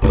Hey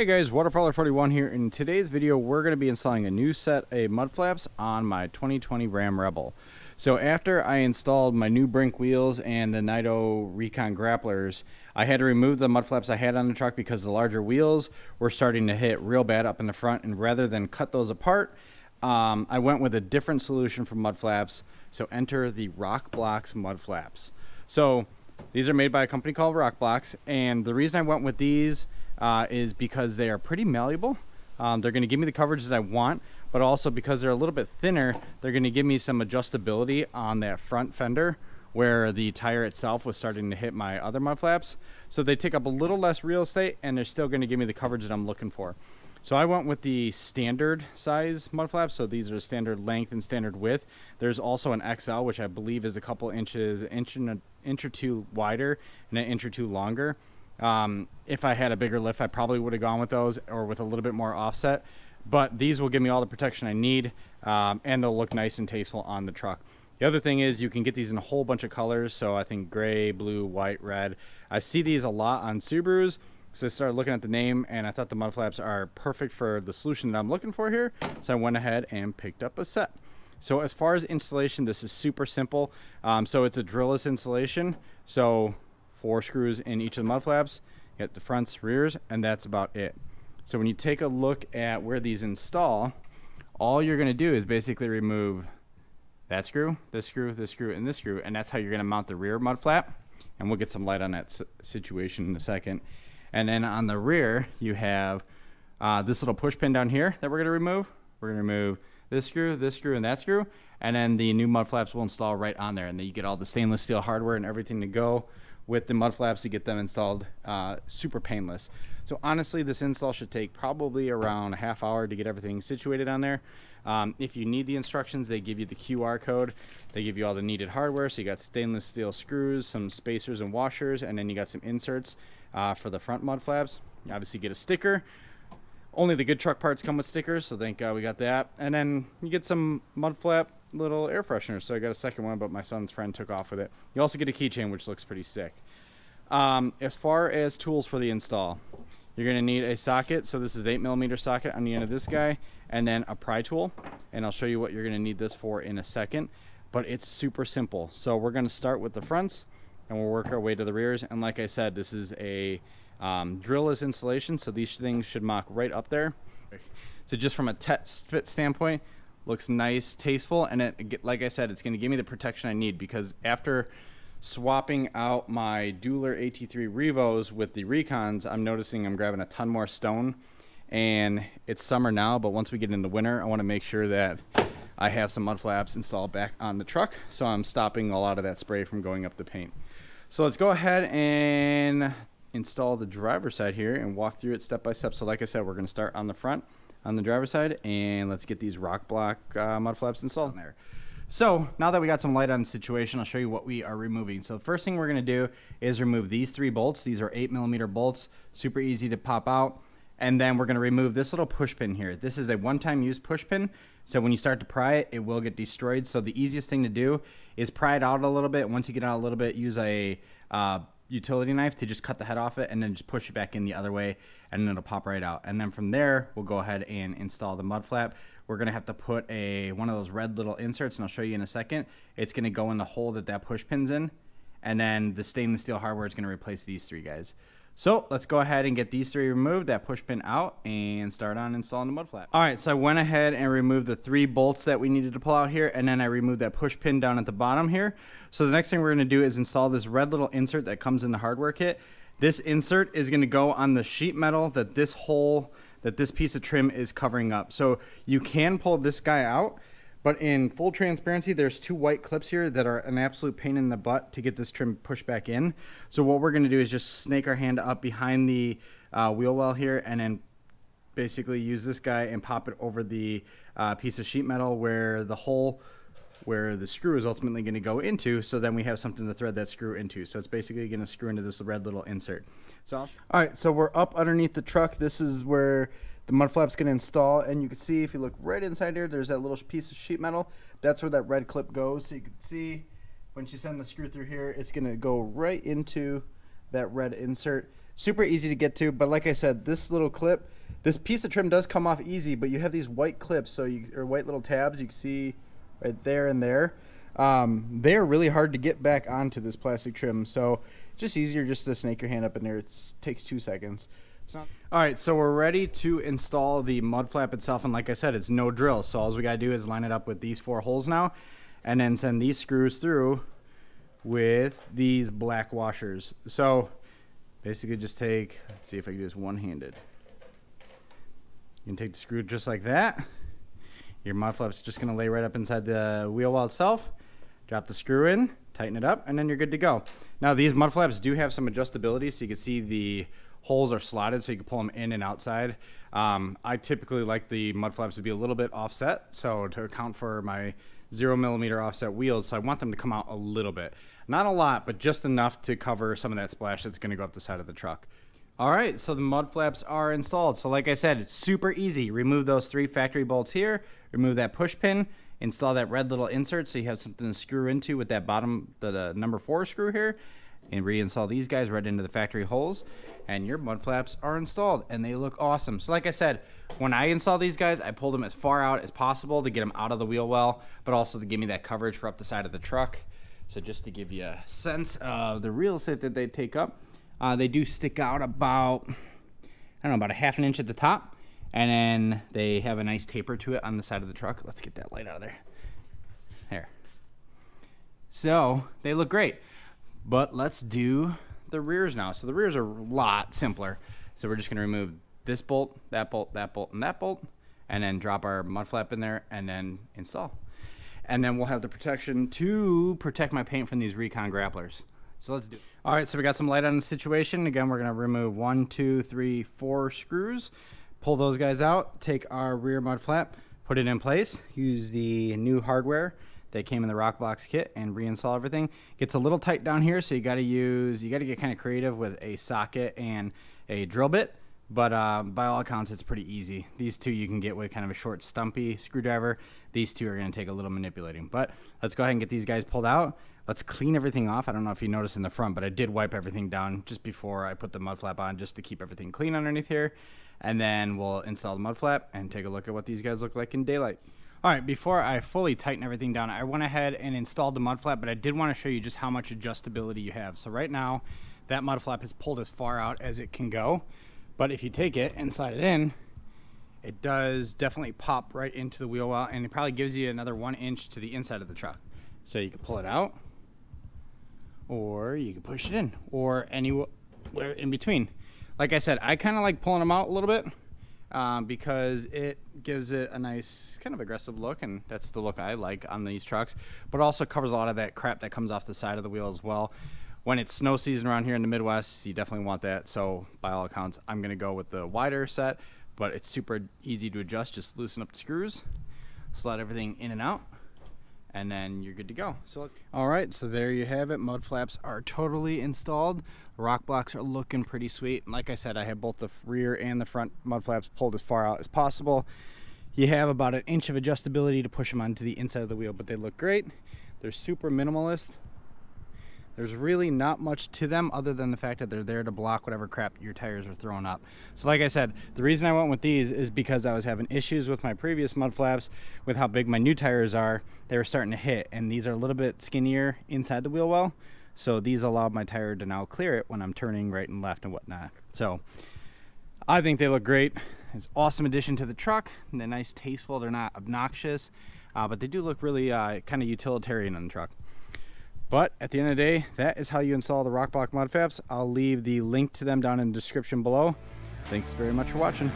guys, Waterfowler41 here. In today's video, we're going to be installing a new set of mud flaps on my 2020 Ram Rebel. So after I installed my new Brink Wheels and the Diode Recon grapplers, I had to remove the mud flaps I had on the truck because the larger wheels were starting to hit real bad up in the front, and rather than cut those apart, I went with a different solution for mud flaps. So enter the RokBlokz mud flaps. So these are made by a company called RokBlokz, and the reason I went with these is because they are pretty malleable. They're going to give me the coverage that I want, but also because they're a little bit thinner, they're going to give me some adjustability on that front fender where the tire itself was starting to hit my other mud flaps. So they take up a little less real estate, and they're still going to give me the coverage that I'm looking for. So I went with the standard size mud flaps. So these are standard length and standard width. There's also an XL, which I believe is a couple inches, an inch or two wider and an inch or two longer. If I had a bigger lift, I probably would have gone with those or with a little bit more offset, but these will give me all the protection I need, and they'll look nice and tasteful on the truck. The other thing is you can get these in a whole bunch of colors. So I think gray, blue, white, red. I see these a lot on Subarus. So I started looking at the name and I thought the mud flaps are perfect for the solution that I'm looking for here. So I went ahead and picked up a set. So as far as installation, this is super simple. So it's a drillless installation. So 4 screws in each of the mud flaps, you got the fronts, rears, and that's about it. So when you take a look at where these install, all you're going to do is basically remove that screw, this screw, this screw, and this screw, and that's how you're going to mount the rear mud flap. And we'll get some light on that situation in a second. And then on the rear, you have this little push pin down here that we're going to remove. We're going to remove this screw, and that screw, and then the new mud flaps will install right on there. And then you get all the stainless steel hardware and everything to go with the mud flaps to get them installed super painless. So honestly, this install should take probably around a half hour to get everything situated on there. If you need the instructions, they give you the QR code. They give you all the needed hardware. So you got stainless steel screws, some spacers and washers, and then you got some inserts for the front mud flaps. You obviously get a sticker. Only the good truck parts come with stickers, so thank God we got that. And then you get some mud flap little air fresheners. So I got a second one, but my son's friend took off with it. You also get a keychain, which looks pretty sick. As far as tools for the install, you're going to need a socket. So this is an 8mm socket on the end of this guy, and then a pry tool. And I'll show you what you're going to need this for in a second. But it's super simple. So we're going to start with the fronts, and we'll work our way to the rears. And like I said, this is a drillless installation, so these things should mock right up there. So just from a test fit standpoint, looks nice, tasteful, and like I said, it's going to give me the protection I need, because after swapping out my Dueler AT3 Revos with the Recons, I'm noticing I'm grabbing a ton more stone. And it's summer now, but once we get into winter, I want to make sure that I have some mud flaps installed back on the truck, so I'm stopping a lot of that spray from going up the paint. So let's go ahead and install the driver's side here and walk through it step by step. So like I said, we're going to start on the front, on the driver's side, and let's get these RokBlokz mud flaps installed in there. So now that we got some light on the situation, I'll show you what we are removing. So the first thing we're going to do is remove these 3 bolts. These are 8mm bolts, super easy to pop out. And then we're going to remove this little push pin here. This is a one-time use push pin, so when you start to pry it, it will get destroyed. So the easiest thing to do is pry it out a little bit. Once you get out a little bit, use a utility knife to just cut the head off it, and then just push it back in the other way, and then it'll pop right out. And then from there, we'll go ahead and install the mud flap. We're going to have to put one of those red little inserts, and I'll show you in a second. It's going to go in the hole that push pin's in, and then the stainless steel hardware is going to replace these 3 guys. So let's go ahead and get these 3 removed, that push pin out, and start on installing the mud flap. All right, so I went ahead and removed the 3 bolts that we needed to pull out here, and then I removed that push pin down at the bottom here. So the next thing we're going to do is install this red little insert that comes in the hardware kit. This insert is going to go on the sheet metal that this piece of trim is covering up. So you can pull this guy out, but in full transparency, there's 2 white clips here that are an absolute pain in the butt to get this trim pushed back in. So what we're going to do is just snake our hand up behind the wheel well here, and then basically use this guy and pop it over the piece of sheet metal where the screw is ultimately going to go into. So then we have something to thread that screw into. So it's basically going to screw into this red little insert. So all right, so we're up underneath the truck. This is where the mud flap's going to install, and you can see if you look right inside here, there's that little piece of sheet metal. That's where that red clip goes. So you can see once you send the screw through here, it's going to go right into that red insert. Super easy to get to, but like I said, this little clip, this piece of trim does come off easy, but you have these white clips, or white little tabs you can see right there and there. They're really hard to get back onto this plastic trim, so just easier just to snake your hand up in there. It takes 2 seconds. Alright, so we're ready to install the mud flap itself, and like I said, it's no drill, so all we gotta do is line it up with these 4 holes now, and then send these screws through with these black washers. So basically just take, let's see if I can do this one-handed. You can take the screw just like that. Your mud flap's just gonna lay right up inside the wheel well itself. Drop the screw in, tighten it up, and then you're good to go. Now these mud flaps do have some adjustability, so you can see the holes are slotted, so you can pull them in and outside. I typically like the mud flaps to be a little bit offset, so to account for my 0mm offset wheels, so I want them to come out a little bit. Not a lot, but just enough to cover some of that splash that's gonna go up the side of the truck. All right, so the mud flaps are installed. So like I said, it's super easy. Remove those 3 factory bolts here, remove that push pin, install that red little insert so you have something to screw into with that bottom, the number 4 screw here, and reinstall these guys right into the factory holes, and your mud flaps are installed, and they look awesome. So like I said, when I install these guys, I pull them as far out as possible to get them out of the wheel well, but also to give me that coverage for up the side of the truck. So just to give you a sense of the real estate that they take up, they do stick out about, I don't know, about a ½ inch at the top, and then they have a nice taper to it on the side of the truck. Let's get that light out of there. There. So they look great, but let's do the rears now. So the rears are a lot simpler. So we're just gonna remove this bolt, that bolt, that bolt, and that bolt, and then drop our mud flap in there and then install. And then we'll have the protection to protect my paint from these Recon grapplers. So let's do it. All right, so we got some light on the situation. Again, we're gonna remove 1, 2, 3, 4 screws, pull those guys out, take our rear mud flap, put it in place, use the new hardware that came in the RokBlokz kit, and reinstall everything. Gets a little tight down here, so you gotta get kind of creative with a socket and a drill bit. But by all accounts, it's pretty easy. These 2 you can get with kind of a short, stumpy screwdriver. These 2 are going to take a little manipulating. But let's go ahead and get these guys pulled out. Let's clean everything off. I don't know if you noticed in the front, but I did wipe everything down just before I put the mud flap on, just to keep everything clean underneath here. And then we'll install the mud flap and take a look at what these guys look like in daylight. All right, before I fully tighten everything down, I went ahead and installed the mud flap, but I did want to show you just how much adjustability you have. So right now, that mud flap is pulled as far out as it can go. But if you take it and slide it in, it does definitely pop right into the wheel well, and it probably gives you another 1 inch to the inside of the truck. So you can pull it out, or you can push it in, or anywhere in between. Like I said, I kind of like pulling them out a little bit because it gives it a nice kind of aggressive look, and that's the look I like on these trucks. But it also covers a lot of that crap that comes off the side of the wheel as well. When it's snow season around here in the Midwest, you definitely want that. So by all accounts, I'm gonna go with the wider set, but it's super easy to adjust. Just loosen up the screws, slide everything in and out, and then you're good to go. So all right, so there you have it. Mud flaps are totally installed. The RokBlokz are looking pretty sweet. Like I said, I have both the rear and the front mud flaps pulled as far out as possible. You have about 1 inch of adjustability to push them onto the inside of the wheel, but they look great. They're super minimalist. There's really not much to them other than the fact that they're there to block whatever crap your tires are throwing up. So like I said, the reason I went with these is because I was having issues with my previous mud flaps with how big my new tires are. They were starting to hit, and these are a little bit skinnier inside the wheel well. So these allowed my tire to now clear it when I'm turning right and left and whatnot. So I think they look great. It's an awesome addition to the truck. And they're nice, tasteful. They're not obnoxious, but they do look really kind of utilitarian on the truck. But at the end of the day, that is how you install the RokBlokz mud flaps. I'll leave the link to them down in the description below. Thanks very much for watching.